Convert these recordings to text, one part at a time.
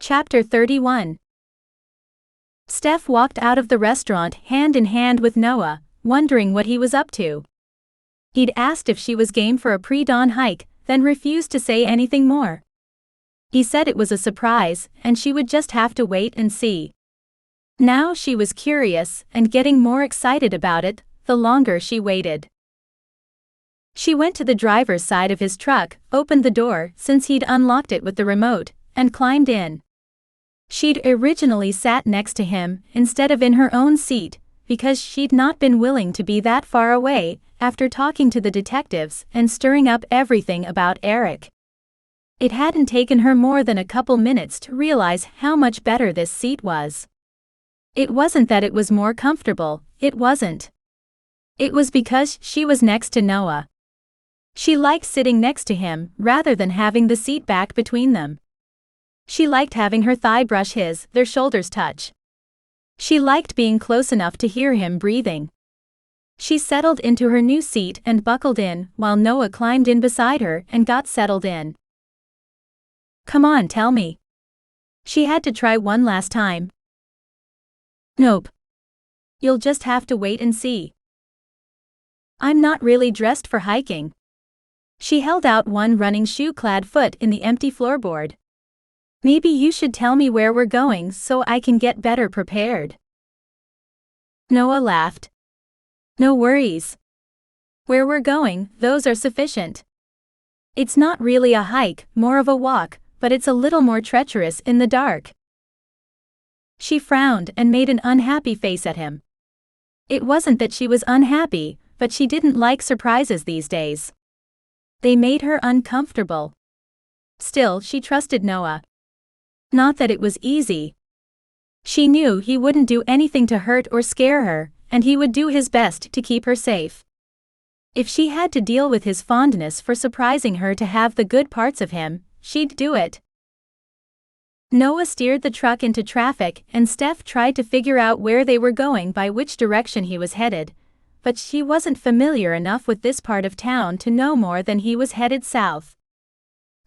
Chapter 31. Steph walked out of the restaurant hand in hand with Noah, wondering what he was up to. He'd asked if she was game for a pre-dawn hike, then refused to say anything more. He said it was a surprise, and she would just have to wait and see. Now she was curious, and getting more excited about it, the longer she waited. She went to the driver's side of his truck, opened the door since he'd unlocked it with the remote, and climbed in. She'd originally sat next to him instead of in her own seat, because she'd not been willing to be that far away after talking to the detectives and stirring up everything about Eric. It hadn't taken her more than a couple minutes to realize how much better this seat was. It wasn't that it was more comfortable, it wasn't. It was because she was next to Noah. She liked sitting next to him rather than having the seat back between them. She liked having her thigh brush his, their shoulders touch. She liked being close enough to hear him breathing. She settled into her new seat and buckled in while Noah climbed in beside her and got settled in. "Come on, tell me." She had to try one last time. "Nope. You'll just have to wait and see. I'm not really dressed for hiking." She held out one running shoe-clad foot in the empty floorboard. "Maybe you should tell me where we're going so I can get better prepared." Noah laughed. "No worries. Where we're going, those are sufficient. It's not really a hike, more of a walk, but it's a little more treacherous in the dark." She frowned and made an unhappy face at him. It wasn't that she was unhappy, but she didn't like surprises these days. They made her uncomfortable. Still, she trusted Noah. Not that it was easy. She knew he wouldn't do anything to hurt or scare her, and he would do his best to keep her safe. If she had to deal with his fondness for surprising her to have the good parts of him, she'd do it. Noah steered the truck into traffic and Steph tried to figure out where they were going by which direction he was headed, but she wasn't familiar enough with this part of town to know more than he was headed south.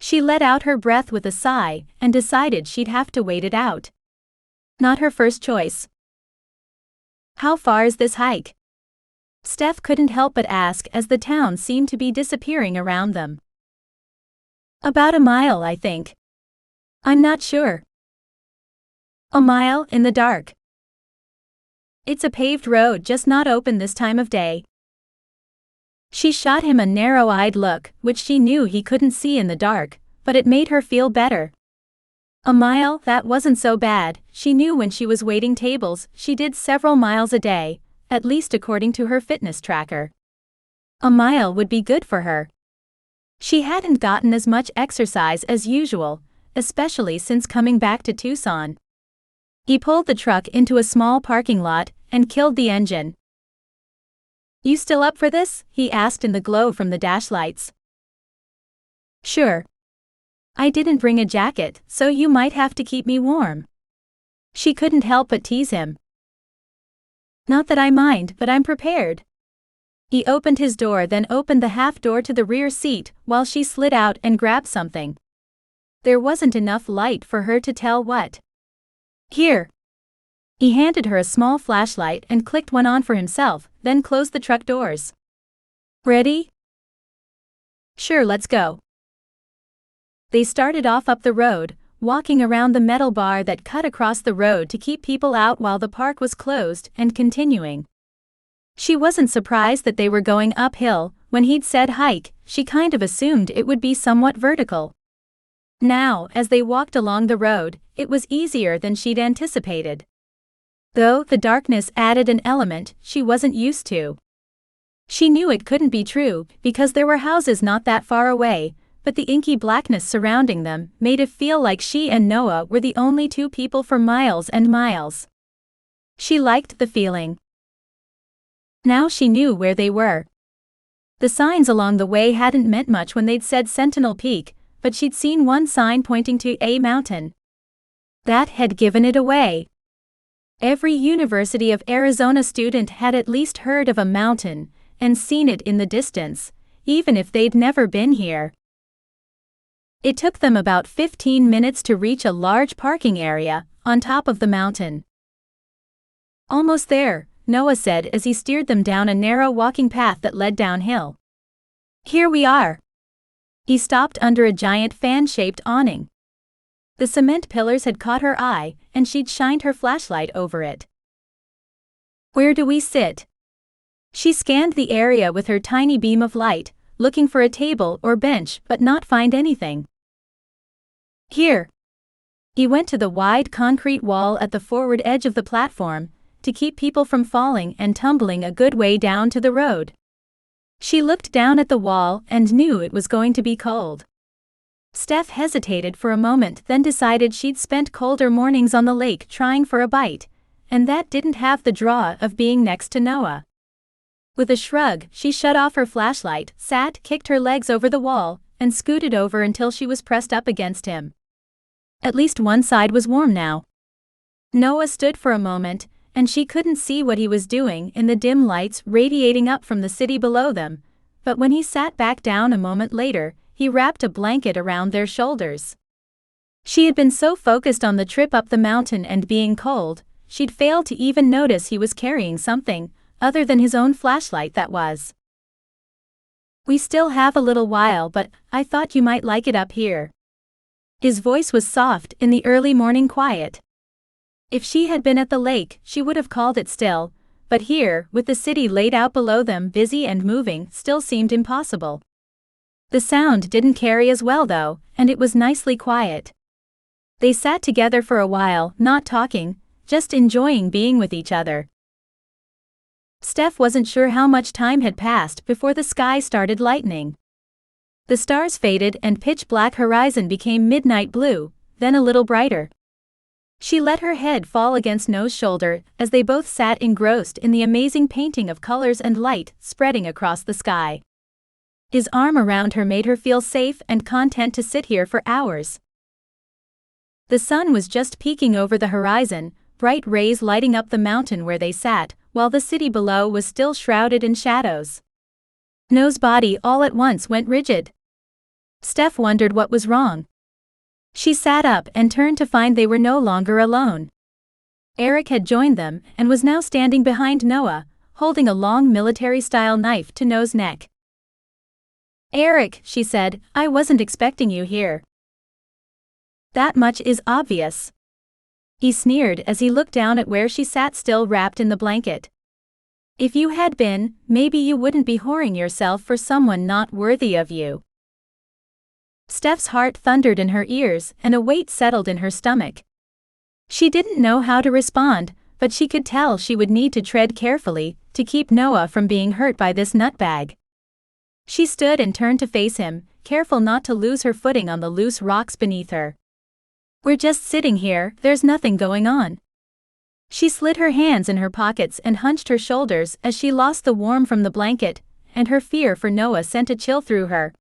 She let out her breath with a sigh and decided she'd have to wait it out. Not her first choice. "How far is this hike?" Steph couldn't help but ask as the town seemed to be disappearing around them. "About a mile, I think." "I'm not sure." "A mile in the dark?" "It's a paved road, just not open this time of day." She shot him a narrow-eyed look, which she knew he couldn't see in the dark, but it made her feel better. A mile, that wasn't so bad. She knew when she was waiting tables, she did several miles a day, at least according to her fitness tracker. A mile would be good for her. She hadn't gotten as much exercise as usual, especially since coming back to Tucson. He pulled the truck into a small parking lot and killed the engine. "You still up for this?" he asked in the glow from the dash lights. "Sure. I didn't bring a jacket, so you might have to keep me warm." She couldn't help but tease him. "Not that I mind, but I'm prepared." He opened his door, then opened the half door to the rear seat while she slid out and grabbed something. There wasn't enough light for her to tell what. "Here." He handed her a small flashlight and clicked one on for himself, then closed the truck doors. "Ready?" "Sure, let's go." They started off up the road, walking around the metal bar that cut across the road to keep people out while the park was closed, and continuing. She wasn't surprised that they were going uphill. When he'd said hike, she kind of assumed it would be somewhat vertical. Now, as they walked along the road, it was easier than she'd anticipated. Though the darkness added an element she wasn't used to. She knew it couldn't be true because there were houses not that far away, but the inky blackness surrounding them made it feel like she and Noah were the only two people for miles and miles. She liked the feeling. Now she knew where they were. The signs along the way hadn't meant much when they'd said Sentinel Peak, but she'd seen one sign pointing to a mountain. That had given it away. Every University of Arizona student had at least heard of a mountain and seen it in the distance, even if they'd never been here. It took them about 15 minutes to reach a large parking area on top of the mountain. Almost there, Noah said as he steered them down a narrow walking path that led downhill. Here we are. He stopped under a giant fan-shaped awning. The cement pillars had caught her eye, and she'd shined her flashlight over it. Where do we sit? She scanned the area with her tiny beam of light, looking for a table or bench but not find anything. Here. He went to the wide concrete wall at the forward edge of the platform, to keep people from falling and tumbling a good way down to the road. She looked down at the wall and knew it was going to be cold. Steph hesitated for a moment, then decided she'd spent colder mornings on the lake trying for a bite, and that didn't have the draw of being next to Noah. With a shrug, she shut off her flashlight, sat, kicked her legs over the wall, and scooted over until she was pressed up against him. At least one side was warm now. Noah stood for a moment, and she couldn't see what he was doing in the dim lights radiating up from the city below them, but when he sat back down a moment later, he wrapped a blanket around their shoulders. She had been so focused on the trip up the mountain and being cold, she'd failed to even notice he was carrying something other than his own flashlight. That was. We still have a little while, but I thought you might like it up here. His voice was soft in the early morning quiet. If she had been at the lake, she would have called it still, but here, with the city laid out below them, busy and moving, still seemed impossible. The sound didn't carry as well though, and it was nicely quiet. They sat together for a while, not talking, just enjoying being with each other. Steph wasn't sure how much time had passed before the sky started lightening. The stars faded and pitch-black horizon became midnight blue, then a little brighter. She let her head fall against Noah's shoulder as they both sat engrossed in the amazing painting of colors and light spreading across the sky. His arm around her made her feel safe and content to sit here for hours. The sun was just peeking over the horizon, bright rays lighting up the mountain where they sat, while the city below was still shrouded in shadows. Noah's body all at once went rigid. Steph wondered what was wrong. She sat up and turned to find they were no longer alone. Eric had joined them and was now standing behind Noah, holding a long military-style knife to Noah's neck. "Eric," she said, "I wasn't expecting you here." "That much is obvious." He sneered as he looked down at where she sat still wrapped in the blanket. "If you had been, maybe you wouldn't be whoring yourself for someone not worthy of you." Steph's heart thundered in her ears and a weight settled in her stomach. She didn't know how to respond, but she could tell she would need to tread carefully to keep Noah from being hurt by this nutbag. She stood and turned to face him, careful not to lose her footing on the loose rocks beneath her. "We're just sitting here, there's nothing going on." She slid her hands in her pockets and hunched her shoulders as she lost the warmth from the blanket, and her fear for Noah sent a chill through her.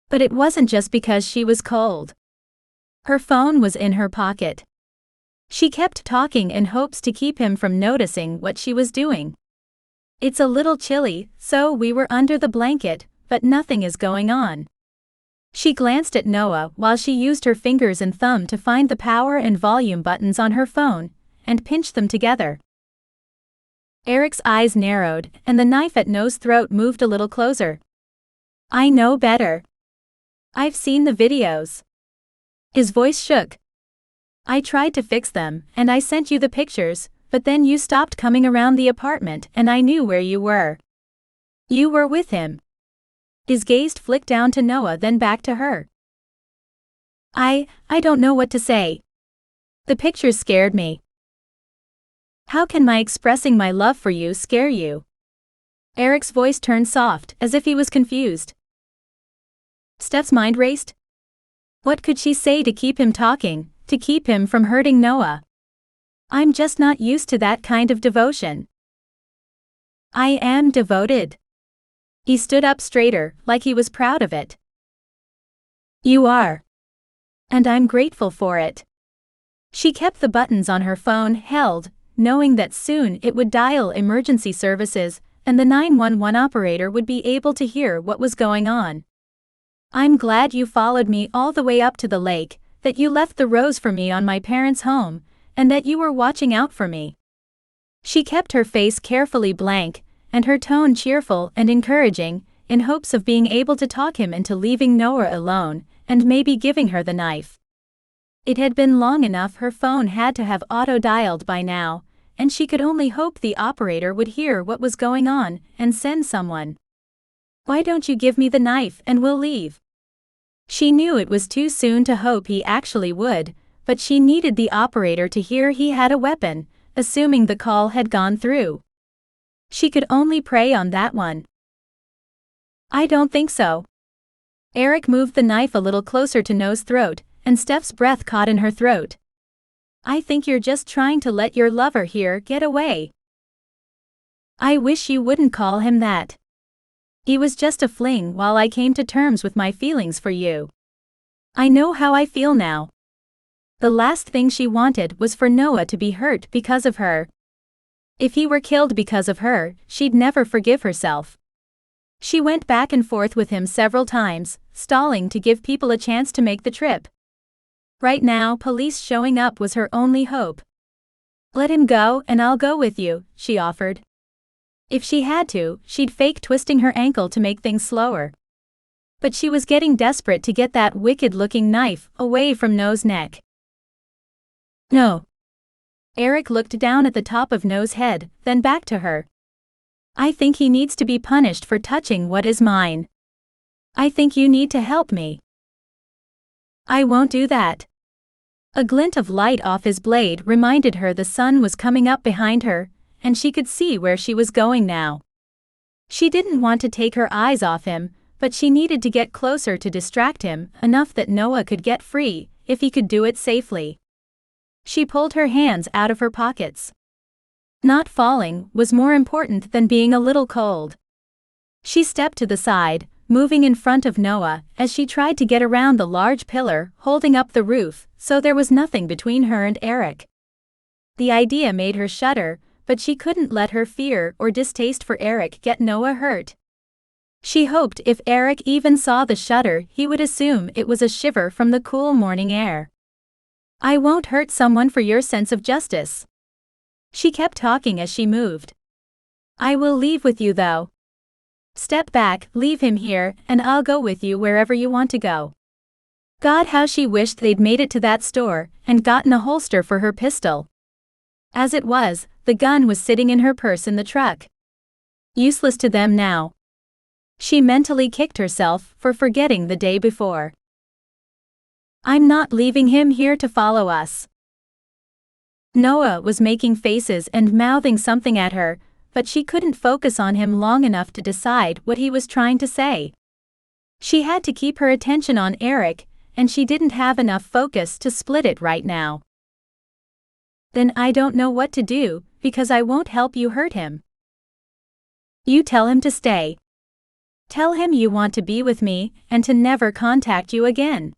But it wasn't just because she was cold. Her phone was in her pocket. She kept talking in hopes to keep him from noticing what she was doing. "It's a little chilly, so we were under the blanket, but nothing is going on." She glanced at Noah while she used her fingers and thumb to find the power and volume buttons on her phone, and pinched them together. Eric's eyes narrowed, and the knife at Noah's throat moved a little closer. "I know better. I've seen the videos." His voice shook. "I tried to fix them, and I sent you the pictures, but then you stopped coming around the apartment and I knew where you were. You were with him." His gaze flicked down to Noah, then back to her. I don't know what to say. The pictures scared me." "How can my expressing my love for you scare you?" Eric's voice turned soft, as if he was confused. Steph's mind raced. What could she say to keep him talking, to keep him from hurting Noah? "I'm just not used to that kind of devotion." "I am devoted." He stood up straighter, like he was proud of it. "You are. And I'm grateful for it." She kept the buttons on her phone held, knowing that soon it would dial emergency services, and the 911 operator would be able to hear what was going on. I'm glad you followed me all the way up to the lake, that you left the rose for me on my parents' home, and that you were watching out for me." She kept her face carefully blank, and her tone cheerful and encouraging, in hopes of being able to talk him into leaving Noah alone, and maybe giving her the knife. It had been long enough her phone had to have auto-dialed by now, and she could only hope the operator would hear what was going on and send someone. "Why don't you give me the knife and we'll leave?" She knew it was too soon to hope he actually would, but she needed the operator to hear he had a weapon, assuming the call had gone through. She could only pray on that one. "I don't think so." Eric moved the knife a little closer to Noah's throat, and Steph's breath caught in her throat. "I think you're just trying to let your lover here get away." "I wish you wouldn't call him that. He was just a fling while I came to terms with my feelings for you. I know how I feel now." The last thing she wanted was for Noah to be hurt because of her. If he were killed because of her, she'd never forgive herself. She went back and forth with him several times, stalling to give people a chance to make the trip. Right now, police showing up was her only hope. "Let him go and I'll go with you," she offered. If she had to, she'd fake twisting her ankle to make things slower. But she was getting desperate to get that wicked-looking knife away from Noah's neck. "No." Eric looked down at the top of Noah's head, then back to her. "I think he needs to be punished for touching what is mine. I think you need to help me." "I won't do that." A glint of light off his blade reminded her the sun was coming up behind her, and she could see where she was going now. She didn't want to take her eyes off him, but she needed to get closer to distract him enough that Noah could get free, if he could do it safely. She pulled her hands out of her pockets. Not falling was more important than being a little cold. She stepped to the side, moving in front of Noah, as she tried to get around the large pillar holding up the roof, so there was nothing between her and Eric. The idea made her shudder, but she couldn't let her fear or distaste for Eric get Noah hurt. She hoped if Eric even saw the shudder he would assume it was a shiver from the cool morning air. "I won't hurt someone for your sense of justice." She kept talking as she moved. "I will leave with you though. Step back, leave him here, and I'll go with you wherever you want to go." God, how she wished they'd made it to that store and gotten a holster for her pistol. As it was, the gun was sitting in her purse in the truck. Useless to them now. She mentally kicked herself for forgetting the day before. "I'm not leaving him here to follow us." Noah was making faces and mouthing something at her, but she couldn't focus on him long enough to decide what he was trying to say. She had to keep her attention on Eric, and she didn't have enough focus to split it right now. "Then I don't know what to do, because I won't help you hurt him." "You tell him to stay. Tell him you want to be with me and to never contact you again."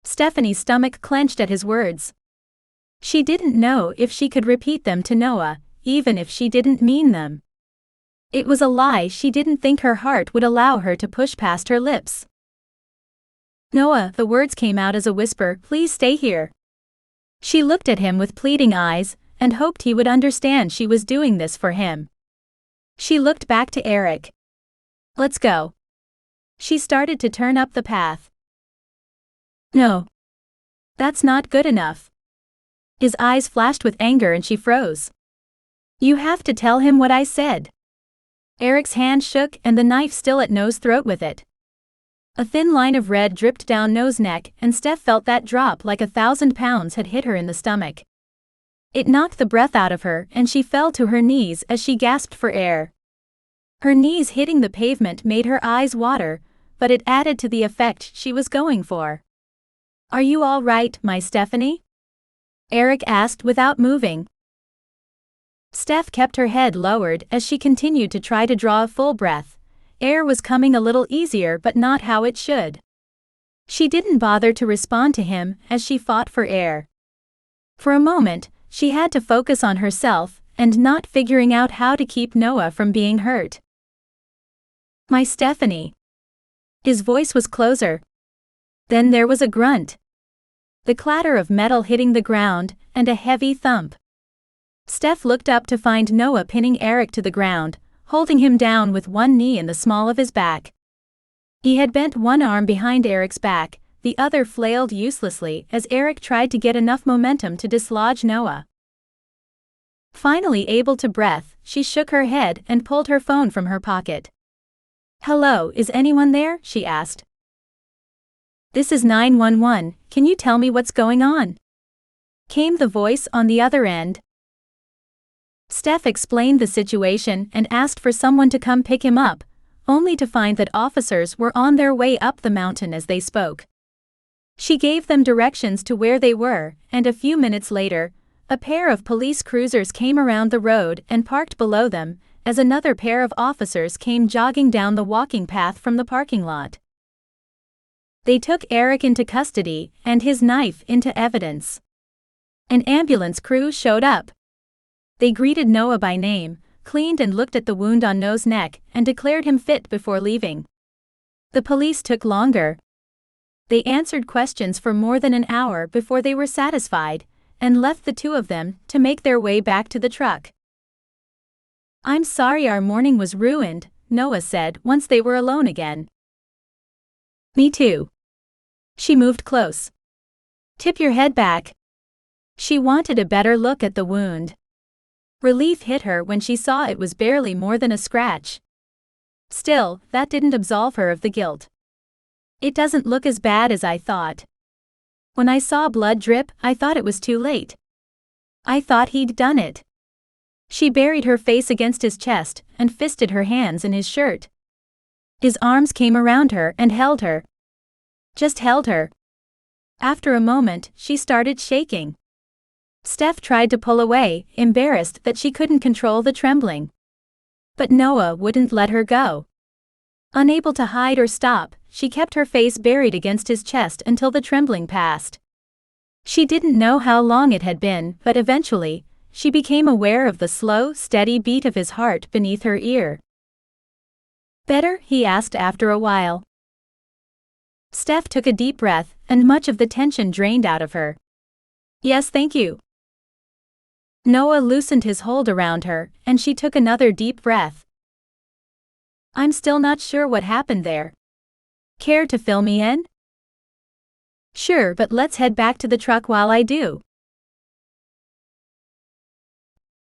Stephanie's stomach clenched at his words. She didn't know if she could repeat them to Noah, even if she didn't mean them. It was a lie she didn't think her heart would allow her to push past her lips. "Noah," the words came out as a whisper, "please stay here." She looked at him with pleading eyes, and hoped he would understand she was doing this for him. She looked back to Eric. "Let's go." She started to turn up the path. "No. That's not good enough." His eyes flashed with anger and she froze. "You have to tell him what I said." Eric's hand shook and the knife still at Noah's throat with it. A thin line of red dripped down Noah's neck and Steph felt that drop like 1,000 pounds had hit her in the stomach. It knocked the breath out of her and she fell to her knees as she gasped for air. Her knees hitting the pavement made her eyes water, but it added to the effect she was going for. "Are you all right, my Stephanie?" Eric asked without moving. Steph kept her head lowered as she continued to try to draw a full breath. Air was coming a little easier but not how it should. She didn't bother to respond to him as she fought for air. For a moment, she had to focus on herself and not figuring out how to keep Noah from being hurt. "My Stephanie." His voice was closer. Then there was a grunt. The clatter of metal hitting the ground, and a heavy thump. Steph looked up to find Noah pinning Eric to the ground, holding him down with one knee in the small of his back. He had bent one arm behind Eric's back, the other flailed uselessly as Eric tried to get enough momentum to dislodge Noah. Finally able to breathe, she shook her head and pulled her phone from her pocket. "Hello, is anyone there?" she asked. "This is 911, can you tell me what's going on?" came the voice on the other end. Steph explained the situation and asked for someone to come pick him up, only to find that officers were on their way up the mountain as they spoke. She gave them directions to where they were, and a few minutes later, a pair of police cruisers came around the road and parked below them, as another pair of officers came jogging down the walking path from the parking lot. They took Eric into custody and his knife into evidence. An ambulance crew showed up. They greeted Noah by name, cleaned and looked at the wound on Noah's neck, and declared him fit before leaving. The police took longer. They answered questions for more than an hour before they were satisfied, and left the two of them to make their way back to the truck. "I'm sorry our morning was ruined," Noah said once they were alone again. "Me too." She moved close. "Tip your head back." She wanted a better look at the wound. Relief hit her when she saw it was barely more than a scratch. Still, that didn't absolve her of the guilt. "It doesn't look as bad as I thought. When I saw blood drip, I thought it was too late. I thought he'd done it." She buried her face against his chest and fisted her hands in his shirt. His arms came around her and held her. Just held her. After a moment, she started shaking. Steph tried to pull away, embarrassed that she couldn't control the trembling. But Noah wouldn't let her go. Unable to hide or stop, she kept her face buried against his chest until the trembling passed. She didn't know how long it had been, but eventually, she became aware of the slow, steady beat of his heart beneath her ear. "Better?" he asked after a while. Steph took a deep breath, and much of the tension drained out of her. "Yes, thank you." Noah loosened his hold around her, and she took another deep breath. "I'm still not sure what happened there. Care to fill me in?" "Sure, but let's head back to the truck while I do."